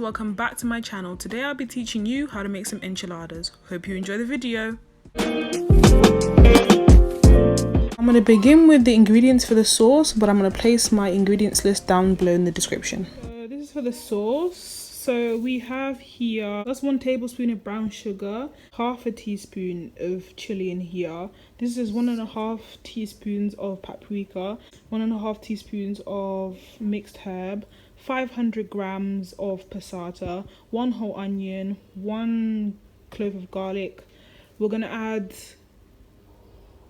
welcome back to my channel. Today I'll be teaching you how to make some enchiladas. Hope you enjoy the video. I'm going to begin with the ingredients for the sauce, but I'm going to place my ingredients list down below in the description. This is for the sauce. So we have here, that's 1 tablespoon of brown sugar, half a teaspoon of chili in here. This is 1.5 teaspoons of paprika, 1.5 teaspoons of mixed herb, 500 grams of passata, 1 whole onion, 1 clove of garlic. We're going to add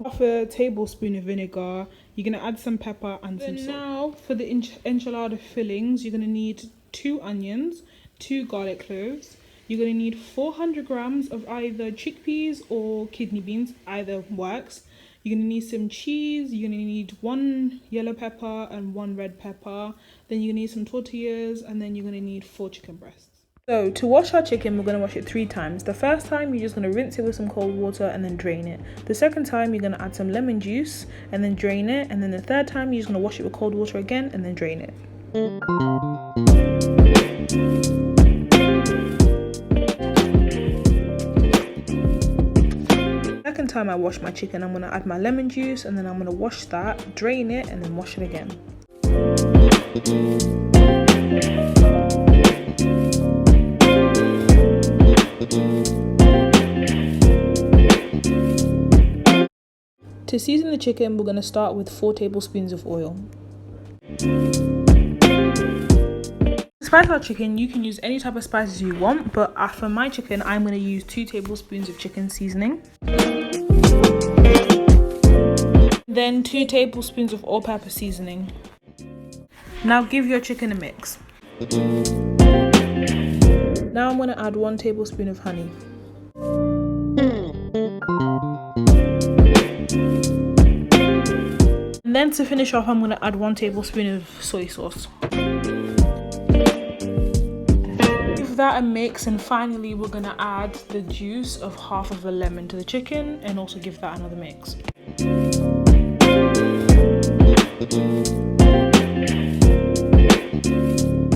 half a tablespoon of vinegar. You're going to add some pepper and some salt. Now for the enchilada fillings, you're going to need 2 onions, 2 garlic cloves. You're going to need 400 grams of either chickpeas or kidney beans, either works. You're going to need some cheese. You're going to need 1 yellow pepper and 1 red pepper. Then you're going to need some tortillas, and then you're going to need 4 chicken breasts. So to wash our chicken, we're going to wash it 3 times. The first time, you're just going to rinse it with some cold water and then drain it. The second time, you're going to add some lemon juice and then drain it. And then the third time, you're just going to wash it with cold water again and then drain it. Second time I wash my chicken, I'm going to add my lemon juice and then I'm going to wash that, drain it, and then wash it again. To season the chicken, we're going to start with 4 tablespoons of oil. To spice our chicken, you can use any type of spices you want, but for my chicken, I'm going to use 2 tablespoons of chicken seasoning. Then 2 tablespoons of all-purpose seasoning. Now give your chicken a mix. Now I'm going to add 1 tablespoon of honey. And then to finish off, I'm going to add 1 tablespoon of soy sauce. Give that a mix, and finally we're going to add the juice of half of a lemon to the chicken and also give that another mix.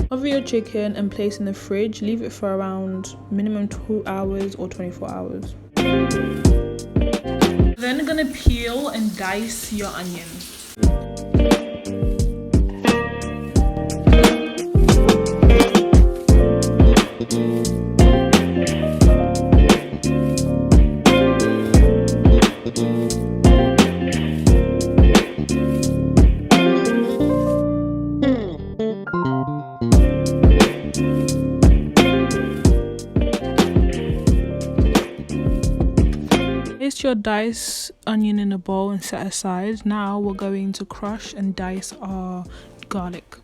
Cover your chicken and place in the fridge. Leave it for around minimum 2 hours or 24 hours. Then you're going to peel and dice your onions. Place your diced onion in a bowl and set aside. Now we're going to crush and dice our garlic.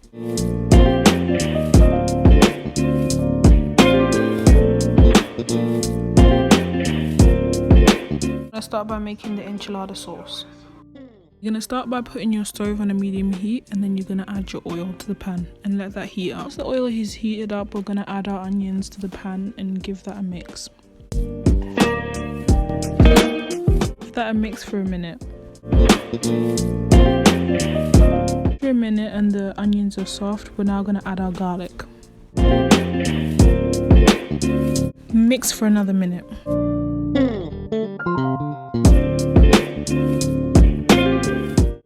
Let's start by making the enchilada sauce. You're going to start by putting your stove on a medium heat, and then you're going to add your oil to the pan and let that heat up. Once the oil is heated up, we're going to add our onions to the pan and give that a mix. Give that a mix for a minute. After a minute and the onions are soft, we're now going to add our garlic. Mix for another minute.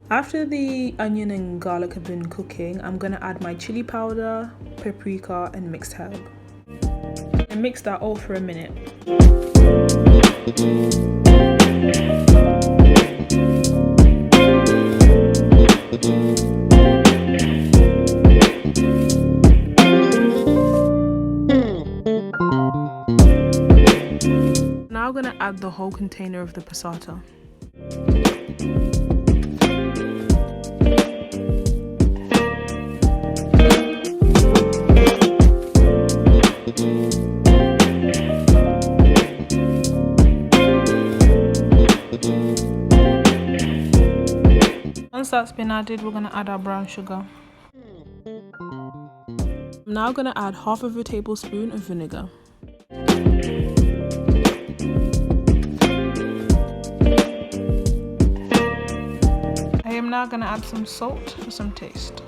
After the onion and garlic have been cooking, I'm going to add my chili powder, paprika and mixed herb. And mix that all for a minute. Now I'm going to add the whole container of the passata. Once that's been added, we're going to add our brown sugar. I'm now going to add half of a tablespoon of vinegar. I am now going to add some salt for some taste.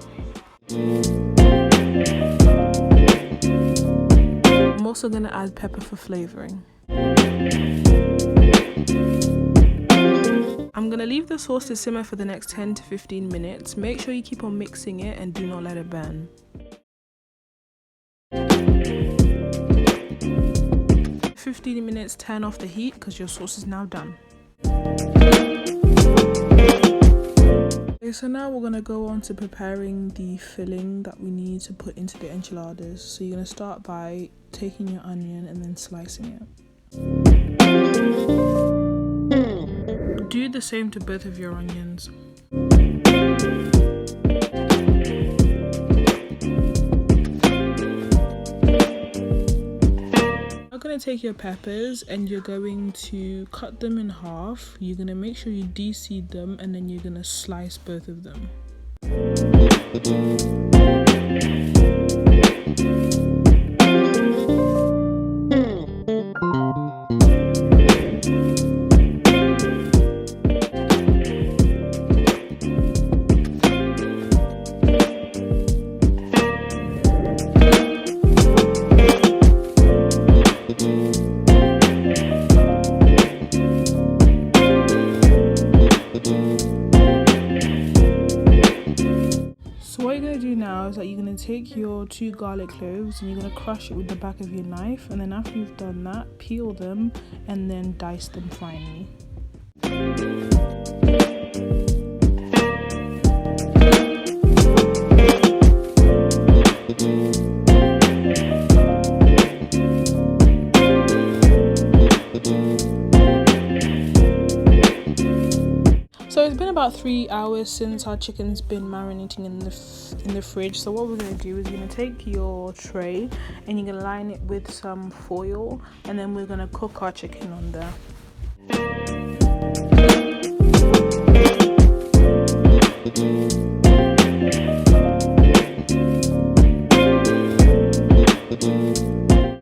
also going to add pepper for flavoring. I'm going to leave the sauce to simmer for the next 10 to 15 minutes. Make sure you keep on mixing it and do not let it burn. 15 minutes, turn off the heat because your sauce is now done. Okay, so now we're going to go on to preparing the filling that we need to put into the enchiladas. So you're going to start by taking your onion and then slicing it. Do the same to both of your onions. You're going to take your peppers and you're going to cut them in half. You're going to make sure you de-seed them and then you're going to slice both of them. So what you're going to do now is that you're going to take your 2 garlic cloves and you're going to crush it with the back of your knife, and then after you've done that, peel them and then dice them finely. So it's been about 3 hours since our chicken's been marinating in the fridge. So what we're going to do is you're going to take your tray and you're going to line it with some foil, and then we're going to cook our chicken on there.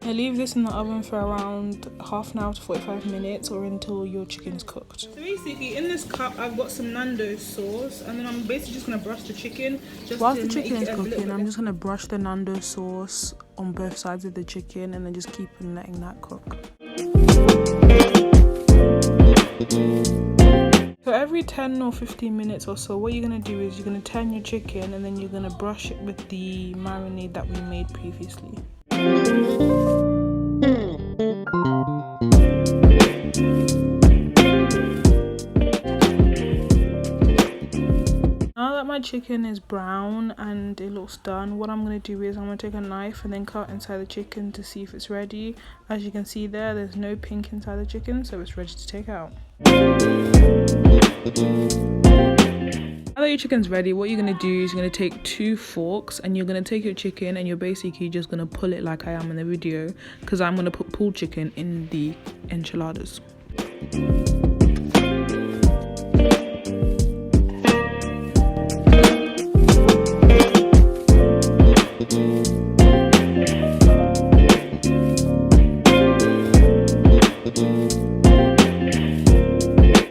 Leave this in the oven for around half an hour to 45 minutes or until your chicken's cooked. So basically in this cup I've got some Nando sauce, and then I'm basically just going to brush the chicken. Whilst the chicken is cooking, I'm just going to brush the Nando sauce on both sides of the chicken and then just keep on letting that cook. So every 10 or 15 minutes or so, what you're going to do is you're going to turn your chicken and then you're going to brush it with the marinade that we made previously. Now that my chicken is brown and it looks done, what I'm going to do is I'm going to take a knife and then cut inside the chicken to see if it's ready. As you can see there's no pink inside the chicken, so it's ready to take out. Now that your chicken's ready, what you're going to do is you're going to take 2 forks and you're going to take your chicken and you're basically just going to pull it like I am in the video, because I'm going to put pulled chicken in the enchiladas.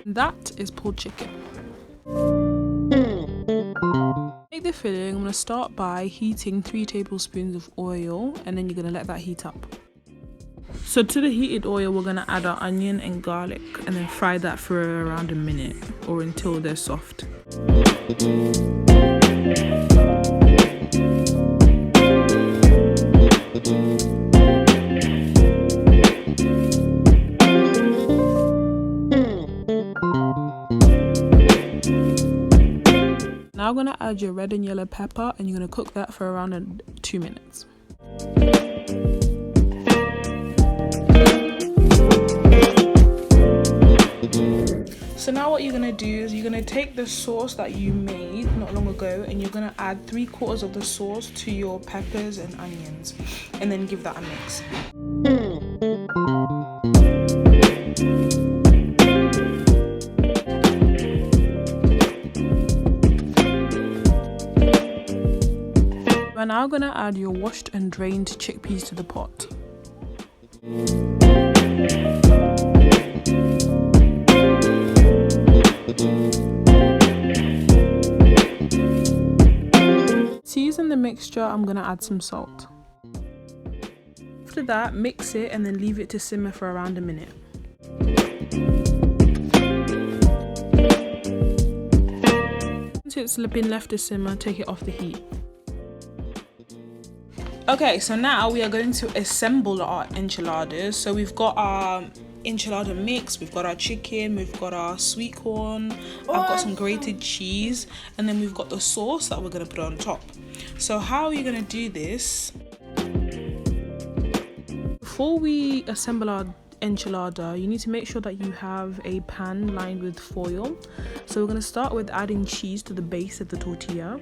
That is pulled chicken. Make the filling. I'm going to start by heating 3 tablespoons of oil, and then you're going to let that heat up. So to the heated oil, we're going to add our onion and garlic and then fry that for around a minute or until they're soft. Now I'm going to add your red and yellow pepper and you're going to cook that for around 2 minutes. So now what you're going to do is you're going to take the sauce that you made not long ago and you're going to add 3/4 of the sauce to your peppers and onions and then give that a mix. We're now going to add your washed and drained chickpeas to the pot. Season the mixture, I'm going to add some salt. after that, mix it and then leave it to simmer for around a minute. Once it's been left to simmer, take it off the heat. Okay, so now we are going to assemble our enchiladas. So we've got our enchilada mix, we've got our chicken, we've got our sweet corn, I've got some grated cheese, and then we've got the sauce that we're going to put on top. So how are you going to do this? Before we assemble our enchilada, you need to make sure that you have a pan lined with foil. So we're going to start with adding cheese to the base of the tortilla.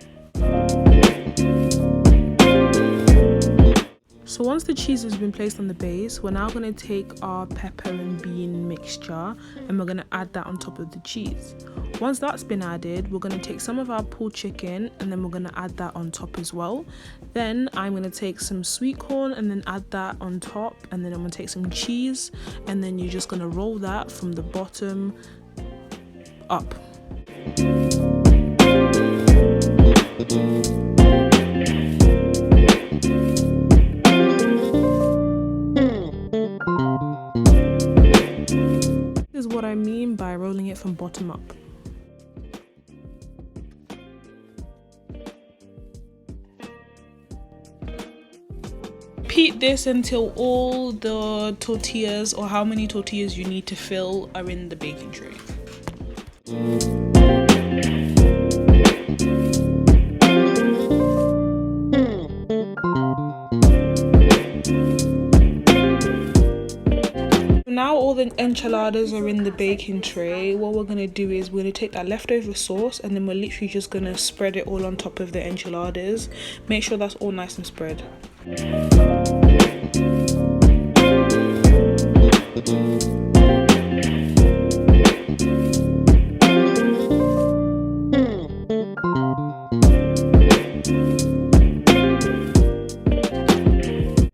So once the cheese has been placed on the base, we're now going to take our pepper and bean mixture and we're going to add that on top of the cheese. Once that's been added, we're going to take some of our pulled chicken and then we're going to add that on top as well. Then I'm going to take some sweet corn and then add that on top, and then I'm going to take some cheese and then you're just going to roll that from the bottom up. This is what I mean by rolling it from bottom up. Repeat this until all the tortillas, or how many tortillas you need to fill, are in the baking tray. Now all the enchiladas are in the baking tray. What we're going to do is we're going to take that leftover sauce and then we're literally just going to spread it all on top of the enchiladas. Make sure that's all nice and spread.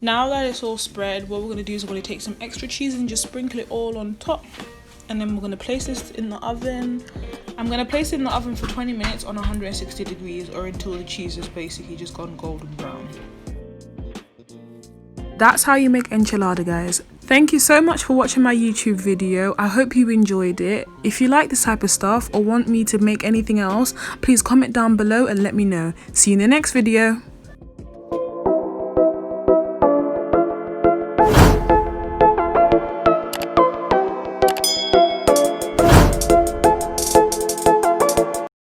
Now that it's all spread, what we're going to do is we're going to take some extra cheese and just sprinkle it all on top. And then we're going to place this in the oven. I'm going to place it in the oven for 20 minutes on 160 degrees, or until the cheese is basically just gone golden brown. That's how you make enchilada, guys. Thank you so much for watching my YouTube video. I hope you enjoyed it. If you like this type of stuff or want me to make anything else, please comment down below and let me know. See you in the next video.